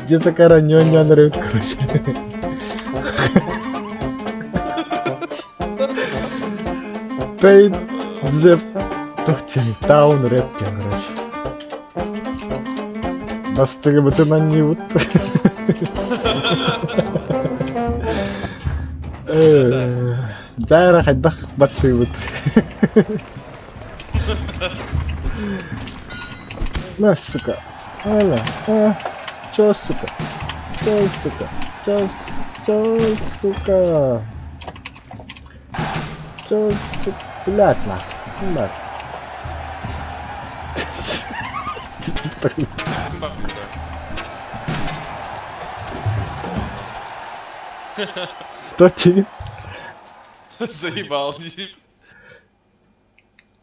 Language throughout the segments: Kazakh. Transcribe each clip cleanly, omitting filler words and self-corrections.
Джессика ньоня нравится, короче. Пейн, Зев, Тухтин, Таун, рэп, короче. Бастыгы бытынан не вот. Жайра хайдах батты вот. На, сука. Ала, чё, сука? Чё, сука? Чё, сука? Чё, сука? Блядь, нахуй. Блядь. Что тебе? Заебал,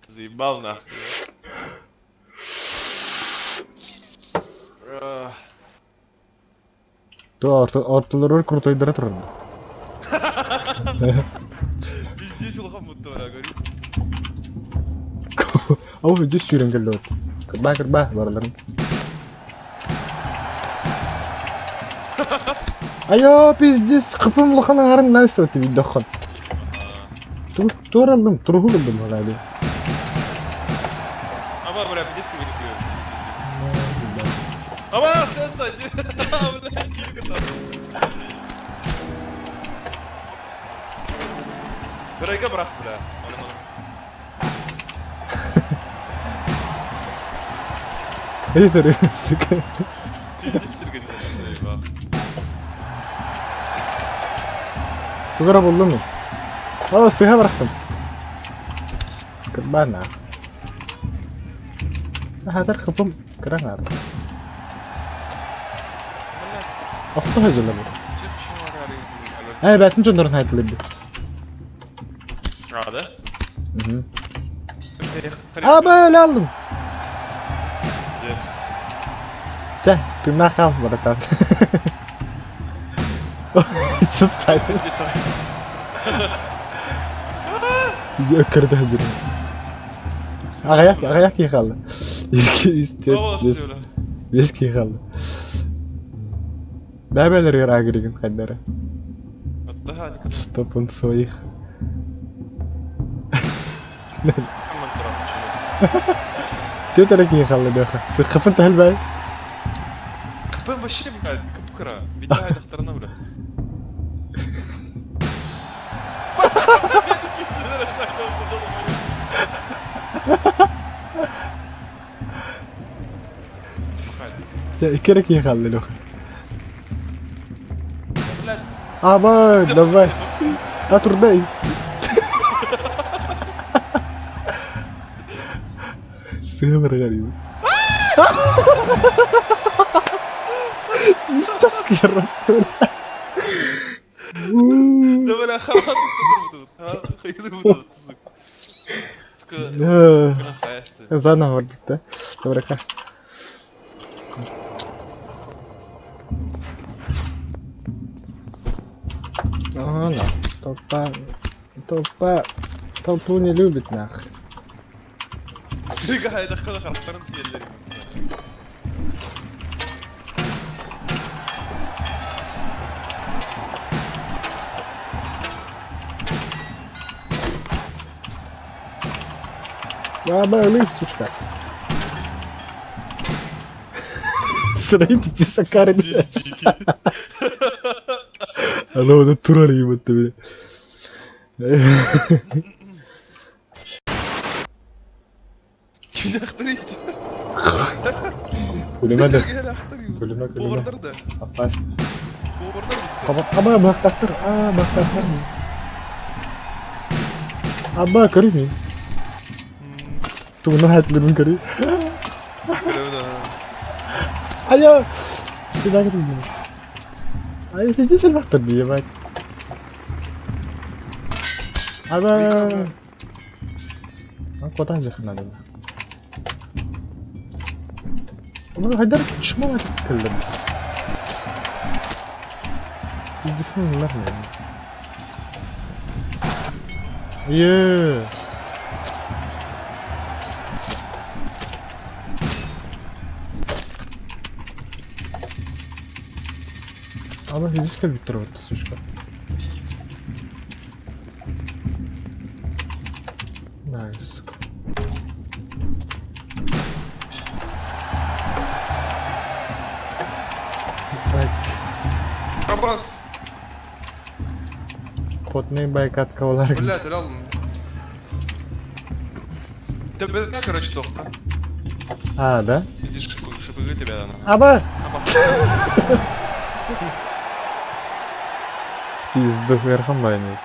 заебал нахуй. То орталары крутойдыра турду. Пиздец илхам будто бара говорит. Ау жүз сүйренгелді от. Кірба барларын. Айо пиздец қыпымлықының арын нәрсе өті видеоқан. Туралдым, тұрғы білдім ғалады. Ама бля, пиздец ты великий. Ама sen de. Buraya bırak bile. İyi duruyorsun. Pizgistir bak. Bu kadar buldun mu? Aa suya bıraktım. Kırbana. Hadar kıpım kıran abi. Afta hazırla bu. Ay ben çoğunların hayatıydı. Hadi. Aa böyle aldım. Yes. Cah, tırnak al bana. Sus saydım. Ökürdü hazırım. Ağayak yıkalı. Beş yıkalı. Бәбәләр яра киреген кайдары. Чтоб он своих. Ты таки халлы даха. Ты капын тәлбәй. Капын вообще блядь, капкыра. Битая дохтарына бля. Ты керек халлы даха. Aman, давай. Отурдай. Север горит. Сейчас скажу. Да бля, хаха тут. Хайду тут. Заново вроде, да? Добре. Ана, толпу не любит нахуй. Срыгай, да хода характарын съели. Бабалый, сучка. Срайте сакары. Она вот турали ему тебе. Kimde aktarıydı? Kulüme de. Gel aktarıydı. Kulüme. Boğurdur da. Apas. Boğurdur bitti. Ama bak taktır. Bak taktır mı? Abba kari mi? Tu bunu hatırladın kari. Ayo. Sudah gitu. Ayo Fiji baktır diye bak. Abba. Aku tak jangan ada. Bunu hadar şuma mı kıldım? Bismillah ya. Yeah. Она физически Виктор вот сучка. Найс. Блять. Абас! Потный байкат кавалар. Блядь, реально. Тебе, да, короче, тоқта. А, да? Иди шипы тебя, да. Аба! Абас. Пизду, верхом байнет.